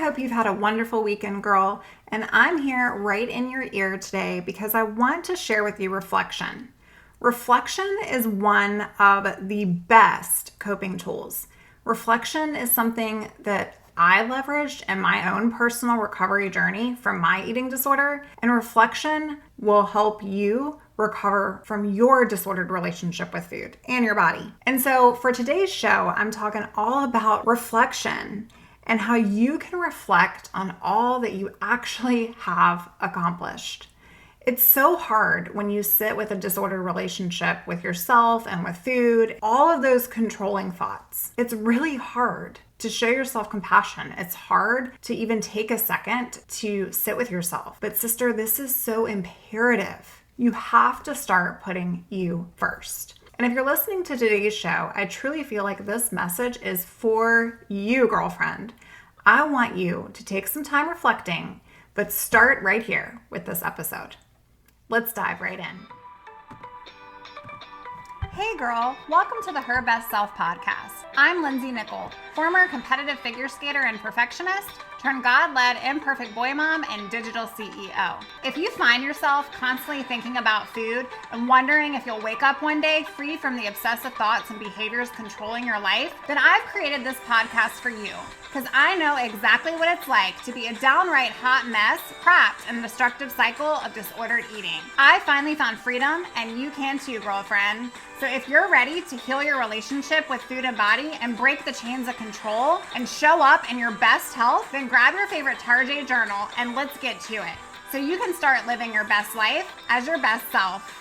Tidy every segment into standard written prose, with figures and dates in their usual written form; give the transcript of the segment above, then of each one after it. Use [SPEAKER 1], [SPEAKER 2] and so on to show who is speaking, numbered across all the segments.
[SPEAKER 1] hope you've had a wonderful weekend, girl, and I'm here right in your ear today because I want to share with you reflection. Reflection is one of the best coping tools. Reflection is something that I leveraged in my own personal recovery journey from my eating disorder, and reflection will help you recover from your disordered relationship with food and your body. And so for today's show, I'm talking all about reflection and how you can reflect on all that you actually have accomplished. It's so hard when you sit with a disordered relationship with yourself and with food, all of those controlling thoughts. It's really hard to show yourself compassion. It's hard to even take a second to sit with yourself. But sister, this is so imperative. You have to start putting you first. And if you're listening to today's show, I truly feel like this message is for you, girlfriend. I want you to take some time reflecting, but start right here with this episode. Let's dive right in. Hey girl, welcome to the Her Best Self podcast. I'm Lindsay Nickel, former competitive figure skater and perfectionist, turned God-led imperfect boy mom and digital CEO. If you find yourself constantly thinking about food and wondering if you'll wake up one day free from the obsessive thoughts and behaviors controlling your life, then I've created this podcast for you. Because I know exactly what it's like to be a downright hot mess, trapped in a destructive cycle of disordered eating. I finally found freedom, and you can too, girlfriend. So if you're ready to heal your relationship with food and body and break the chains of control and show up in your best health, then grab your favorite Tarjay journal and let's get to it. So you can start living your best life as your best self.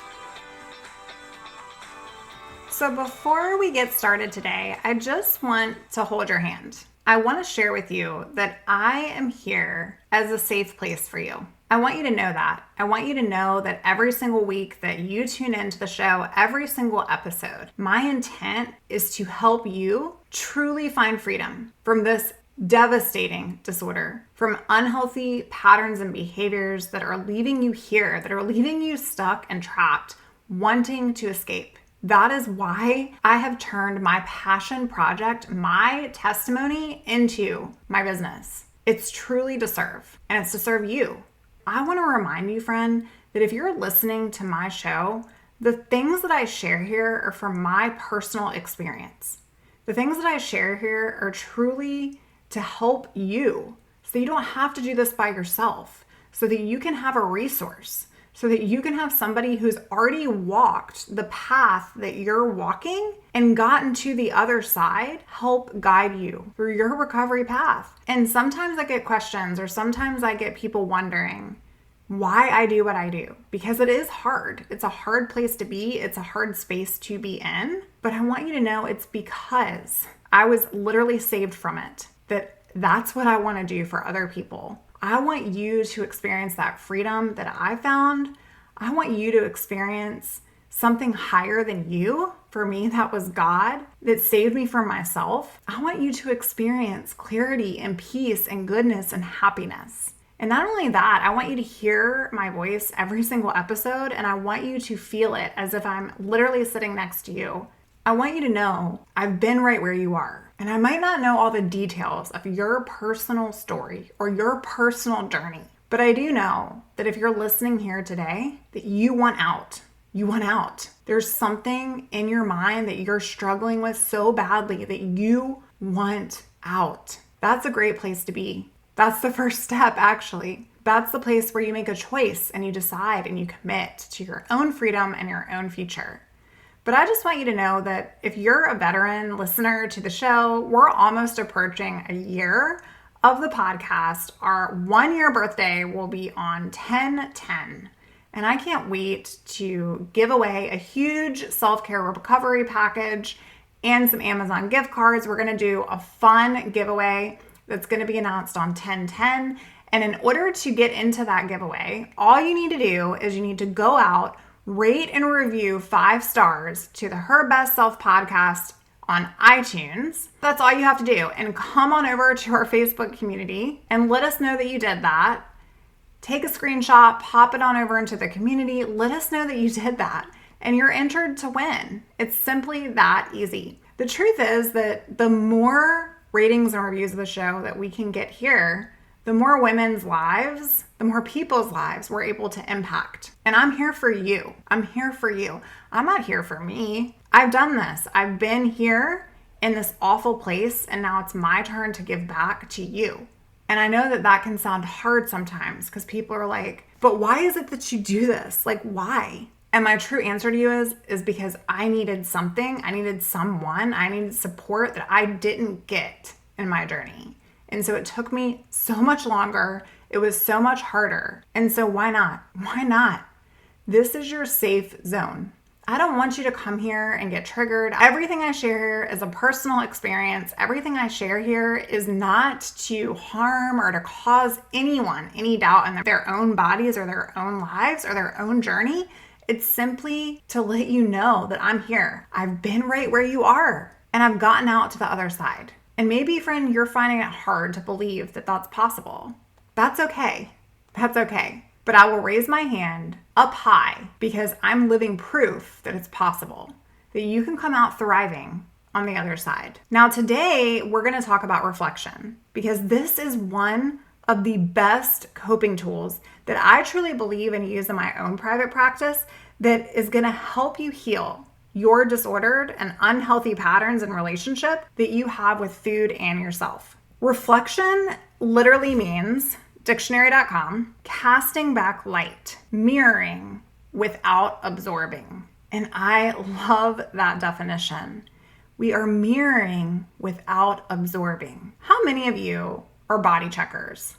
[SPEAKER 1] So before we get started today, I just want to hold your hand. I want to share with you that I am here as a safe place for you. I want you to know that. I want you to know that every single week that you tune into the show, every single episode, my intent is to help you truly find freedom from this devastating disorder, from unhealthy patterns and behaviors that are leaving you here, that are leaving you stuck and trapped, wanting to escape. That is why I have turned my passion project, my testimony, into my business. It's truly to serve, and it's to serve you. I want to remind you, friend, that if you're listening to my show, the things that I share here are from my personal experience. The things that I share here are truly to help you, so you don't have to do this by yourself, so that you can have a resource, so that you can have somebody who's already walked the path that you're walking and gotten to the other side help guide you through your recovery path. And sometimes I get questions, or sometimes I get people wondering why I do what I do, because it is hard. It's a hard place to be. It's a hard space to be in. But I want you to know it's because I was literally saved from it, that's what I want to do for other people. I want you to experience that freedom that I found. I want you to experience something higher than you. For me, that was God that saved me from myself. I want you to experience clarity and peace and goodness and happiness. And not only that, I want you to hear my voice every single episode, and I want you to feel it as if I'm literally sitting next to you. I want you to know I've been right where you are. And I might not know all the details of your personal story or your personal journey, but I do know that if you're listening here today, that you want out. You want out. There's something in your mind that you're struggling with so badly that you want out. That's a great place to be. That's the first step, actually. That's the place where you make a choice and you decide and you commit to your own freedom and your own future. But I just want you to know that if you're a veteran listener to the show, we're almost approaching a year of the podcast. Our 1-year birthday will be on 10/10. And I can't wait to give away a huge self-care recovery package and some Amazon gift cards. We're going to do a fun giveaway that's going to be announced on 10/10. And in order to get into that giveaway, all you need to do is you need to go out, rate and review 5 stars to the Her Best Self podcast on iTunes. That's all you have to do. And come on over to our Facebook community and let us know that you did that. Take a screenshot, pop it on over into the community. Let us know that you did that. And you're entered to win. It's simply that easy. The truth is that the more ratings and reviews of the show that we can get here, the more women's lives, the more people's lives we're able to impact. And I'm here for you. I'm here for you. I'm not here for me. I've done this. I've been here in this awful place, and now it's my turn to give back to you. And I know that that can sound hard sometimes because people are like, but why is it that you do this? Like, why? And my true answer to you is because I needed something. I needed someone. I needed support that I didn't get in my journey. And so it took me so much longer. It was so much harder. And so why not? Why not? This is your safe zone. I don't want you to come here and get triggered. Everything I share here is a personal experience. Everything I share here is not to harm or to cause anyone any doubt in their own bodies or their own lives or their own journey. It's simply to let you know that I'm here. I've been right where you are, and I've gotten out to the other side. And maybe, friend, you're finding it hard to believe that that's possible. That's okay. That's okay. But I will raise my hand up high because I'm living proof that it's possible, that you can come out thriving on the other side. Now, today, we're going to talk about reflection because this is one of the best coping tools that I truly believe and use in my own private practice that is going to help you heal your disordered and unhealthy patterns in relationship that you have with food and yourself. Reflection literally means, dictionary.com, casting back light, mirroring without absorbing. And I love that definition. We are mirroring without absorbing. How many of you are body checkers?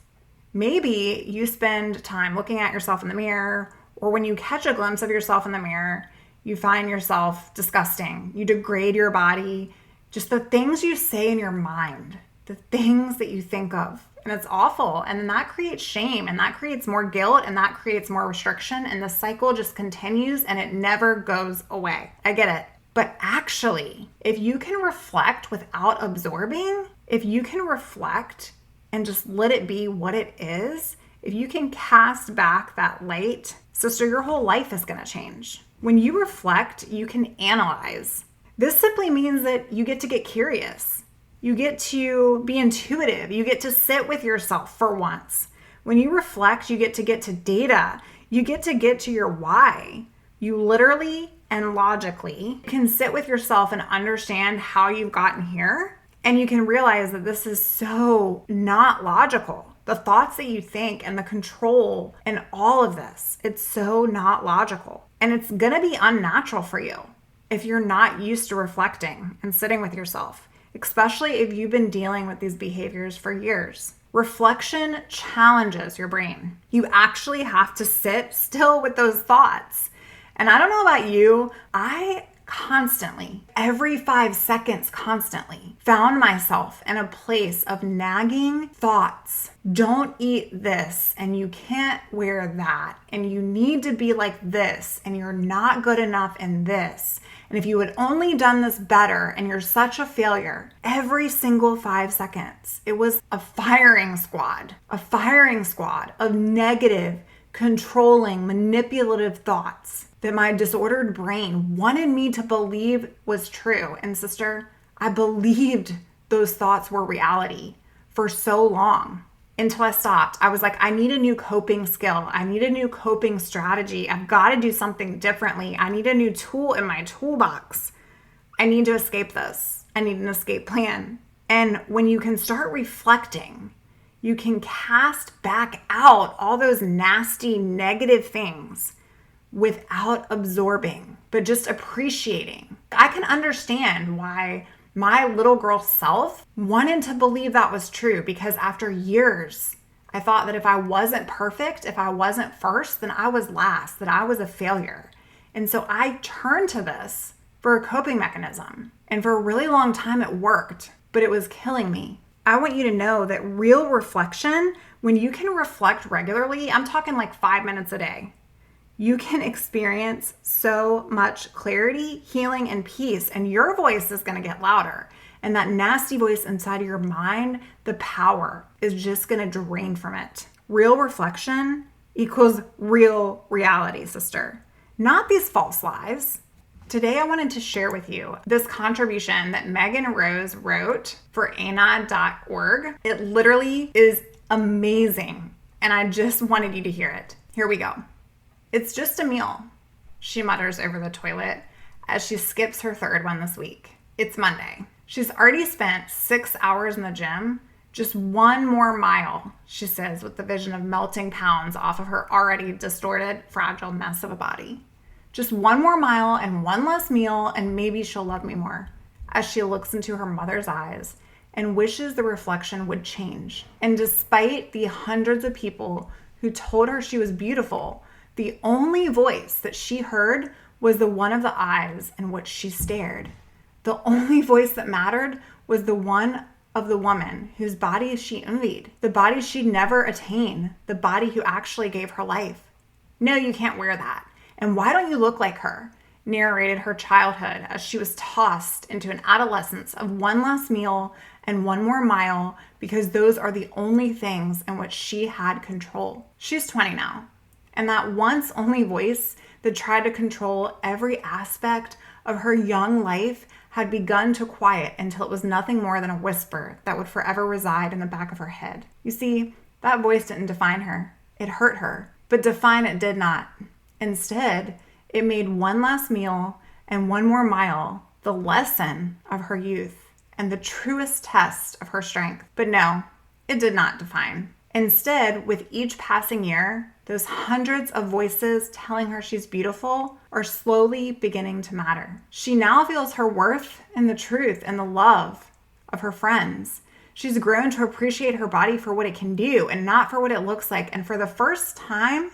[SPEAKER 1] Maybe you spend time looking at yourself in the mirror, or when you catch a glimpse of yourself in the mirror, you find yourself disgusting. You degrade your body, just the things you say in your mind, the things that you think of. And it's awful. And then that creates shame, and that creates more guilt, and that creates more restriction. And the cycle just continues and it never goes away. I get it. But actually, if you can reflect without absorbing, if you can reflect and just let it be what it is, if you can cast back that light, sister, your whole life is going to change. When you reflect, you can analyze. This simply means that you get to get curious. You get to be intuitive. You get to sit with yourself for once. When you reflect, you get to data. You get to your why. You literally and logically can sit with yourself and understand how you've gotten here. And you can realize that this is so not logical. The thoughts that you think and the control and all of this, it's so not logical. And it's going to be unnatural for you if you're not used to reflecting and sitting with yourself, especially if you've been dealing with these behaviors for years. Reflection challenges your brain. You actually have to sit still with those thoughts. And I don't know about you, I constantly, every 5 seconds constantly, found myself in a place of nagging thoughts. Don't eat this, and you can't wear that, and you need to be like this, and you're not good enough in this. And if you had only done this better, and you're such a failure, every single 5 seconds, it was a firing squad of negative, controlling, manipulative thoughts that my disordered brain wanted me to believe was true. And sister, I believed those thoughts were reality for so long until I stopped. I was like, I need a new coping skill. I need a new coping strategy. I've got to do something differently. I need a new tool in my toolbox. I need to escape this. I need an escape plan. And when you can start reflecting, you can cast back out all those nasty, negative things without absorbing, but just appreciating. I can understand why my little girl self wanted to believe that was true, because after years, I thought that if I wasn't perfect, if I wasn't first, then I was last, that I was a failure. And so I turned to this for a coping mechanism. And for a really long time, it worked, but it was killing me. I want you to know that real reflection, when you can reflect regularly, I'm talking like 5 minutes a day, you can experience so much clarity, healing, and peace, and your voice is going to get louder. And that nasty voice inside of your mind, the power is just going to drain from it. Real reflection equals real reality, sister. Not these false lies. Today I wanted to share with you this contribution that Megan Rose wrote for ANOD.org. It literally is amazing, and I just wanted you to hear it. Here we go. It's just a meal, she mutters over the toilet as she skips her third one this week. It's Monday. She's already spent 6 hours in the gym. Just one more mile, she says, with the vision of melting pounds off of her already distorted, fragile mess of a body. Just one more mile and one less meal, and maybe she'll love me more, as she looks into her mother's eyes and wishes the reflection would change. And despite the hundreds of people who told her she was beautiful, the only voice that she heard was the one of the eyes in which she stared. The only voice that mattered was the one of the woman whose body she envied, the body she'd never attain, the body who actually gave her life. No, you can't wear that. And why don't you look like her? Narrated her childhood as she was tossed into an adolescence of one less meal and one more mile, because those are the only things in which she had control. She's 20 now, and that once only voice that tried to control every aspect of her young life had begun to quiet until it was nothing more than a whisper that would forever reside in the back of her head. You see, that voice didn't define her. It hurt her, but define it did not. Instead, it made one last meal and one more mile the lesson of her youth and the truest test of her strength. But no, it did not define. Instead, with each passing year, those hundreds of voices telling her she's beautiful are slowly beginning to matter. She now feels her worth in the truth and the love of her friends. She's grown to appreciate her body for what it can do and not for what it looks like. And for the first time,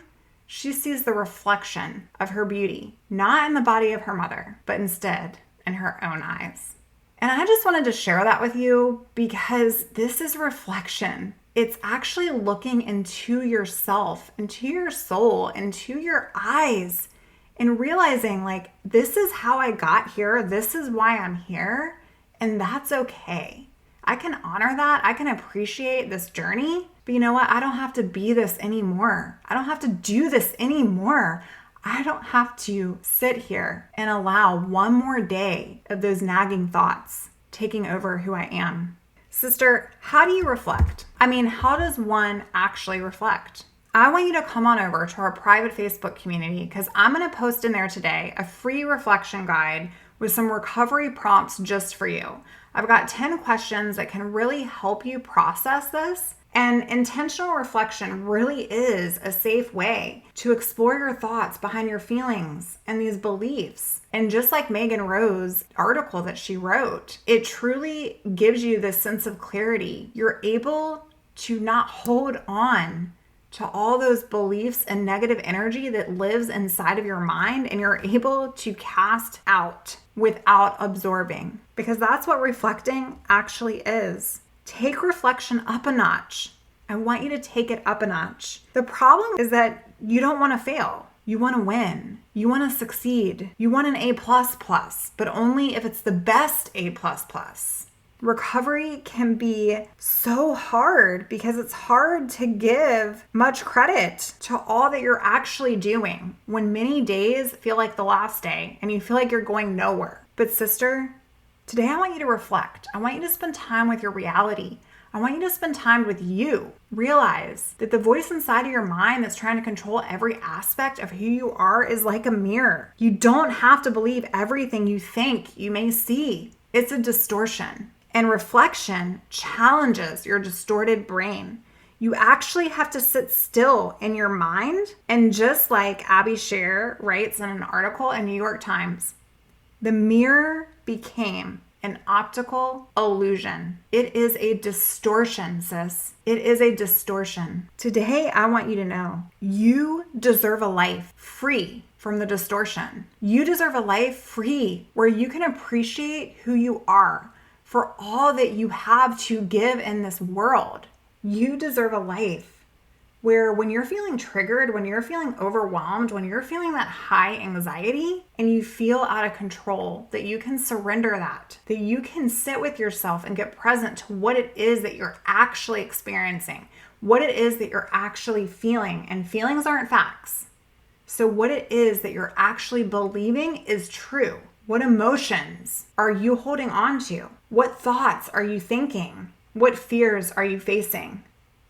[SPEAKER 1] she sees the reflection of her beauty, not in the body of her mother, but instead in her own eyes. And I just wanted to share that with you because this is reflection. It's actually looking into yourself, into your soul, into your eyes, and realizing like, this is how I got here. This is why I'm here. And that's okay. I can honor that. I can appreciate this journey. But you know what? I don't have to be this anymore. I don't have to do this anymore. I don't have to sit here and allow one more day of those nagging thoughts taking over who I am. Sister, how do you reflect? I mean, how does one actually reflect? I want you to come on over to our private Facebook community because I'm going to post in there today a free reflection guide with some recovery prompts just for you. I've got 10 questions that can really help you process this. And intentional reflection really is a safe way to explore your thoughts behind your feelings and these beliefs. And just like Megan Rose's article that she wrote, it truly gives you this sense of clarity. You're able to not hold on to all those beliefs and negative energy that lives inside of your mind, and you're able to cast out without absorbing, because that's what reflecting actually is. Take reflection up a notch. I want you to take it up a notch. The problem is that you don't want to fail. You want to win. You want to succeed. You want an A++, but only if it's the best A++. Recovery can be so hard because it's hard to give much credit to all that you're actually doing when many days feel like the last day and you feel like you're going nowhere. But sister, today I want you to reflect. I want you to spend time with your reality. I want you to spend time with you. Realize that the voice inside of your mind that's trying to control every aspect of who you are is like a mirror. You don't have to believe everything you think you may see. It's a distortion. And reflection challenges your distorted brain. You actually have to sit still in your mind. And just like Abby Sher writes in an article in New York Times, the mirror became an optical illusion. It is a distortion, sis. It is a distortion. Today, I want you to know you deserve a life free from the distortion. You deserve a life free where you can appreciate who you are for all that you have to give in this world. You deserve a life where when you're feeling triggered, when you're feeling overwhelmed, when you're feeling that high anxiety and you feel out of control, that you can surrender that you can sit with yourself and get present to what it is that you're actually experiencing, what it is that you're actually feeling. And feelings aren't facts. So what it is that you're actually believing is true. What emotions are you holding on to? What thoughts are you thinking? What fears are you facing?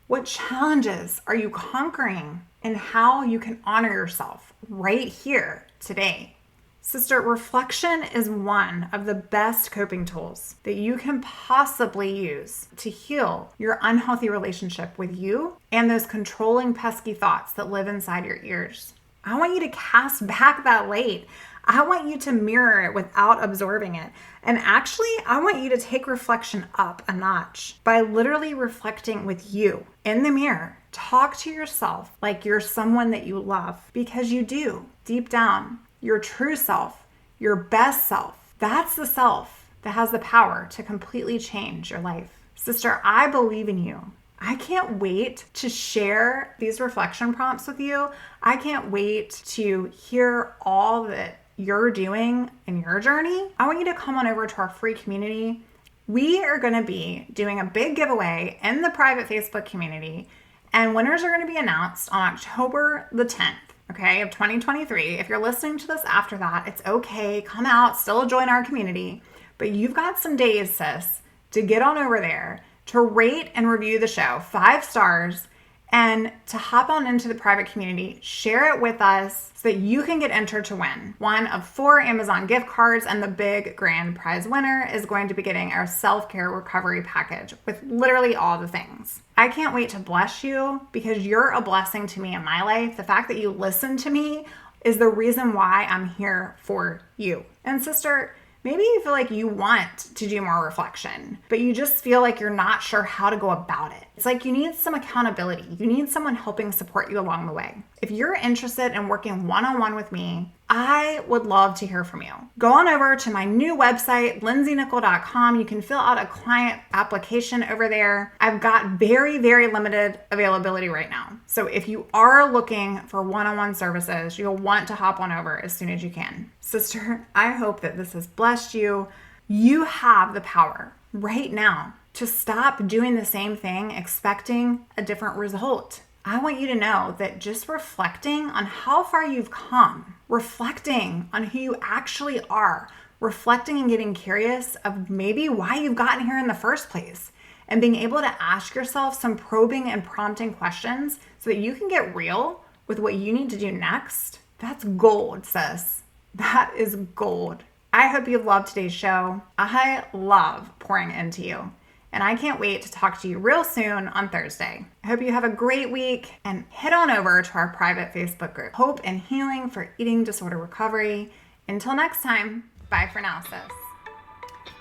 [SPEAKER 1] What challenges are you conquering? And how you can honor yourself right here today. Sister, reflection is one of the best coping tools that you can possibly use to heal your unhealthy relationship with you and those controlling, pesky thoughts that live inside your ears. I want you to cast back that light. I want you to mirror it without absorbing it. And actually, I want you to take reflection up a notch by literally reflecting with you in the mirror. Talk to yourself like you're someone that you love, because you do. Deep down, your true self, your best self, that's the self that has the power to completely change your life. Sister, I believe in you. I can't wait to share these reflection prompts with you. I can't wait to hear all that you're doing in your journey. I want you to come on over to our free community. We are going to be doing a big giveaway in the private Facebook community, and winners are going to be announced on October the 10th, okay, of 2023. If you're listening to this after that, it's okay. Come out, still join our community. But you've got some days, sis, to get on over there, to rate and review the show 5 stars, and to hop on into the private community, share it with us so that you can get entered to win one of 4 Amazon gift cards. And the big grand prize winner is going to be getting our self-care recovery package with literally all the things. I can't wait to bless you, because you're a blessing to me in my life. The fact that you listen to me is the reason why I'm here for you. And sister, maybe you feel like you want to do more reflection, but you just feel like you're not sure how to go about it. It's like you need some accountability. You need someone helping support you along the way. If you're interested in working one-on-one with me, I would love to hear from you. Go on over to my new website, lindsaynickel.com. You can fill out a client application over there. I've got very, very limited availability right now. So if you are looking for one-on-one services, you'll want to hop on over as soon as you can. Sister, I hope that this has blessed you. You have the power right now to stop doing the same thing, expecting a different result. I want you to know that just reflecting on how far you've come, reflecting on who you actually are, reflecting and getting curious of maybe why you've gotten here in the first place, and being able to ask yourself some probing and prompting questions so that you can get real with what you need to do next, that's gold, sis. That is gold. I hope you loved today's show. I love pouring into you. And I can't wait to talk to you real soon on Thursday. I hope you have a great week, and head on over to our private Facebook group, Hope and Healing for Eating Disorder Recovery. Until next time, bye for now, sis.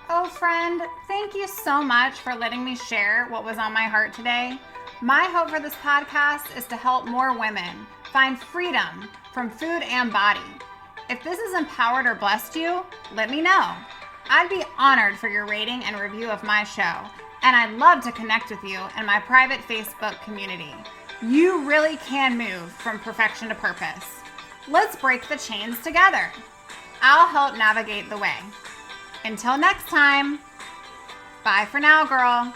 [SPEAKER 1] Oh, friend, thank you so much for letting me share what was on my heart today. My hope for this podcast is to help more women find freedom from food and body. If this has empowered or blessed you, let me know. I'd be honored for your rating and review of my show, and I'd love to connect with you in my private Facebook community. You really can move from perfection to purpose. Let's break the chains together. I'll help navigate the way. Until next time, bye for now, girl.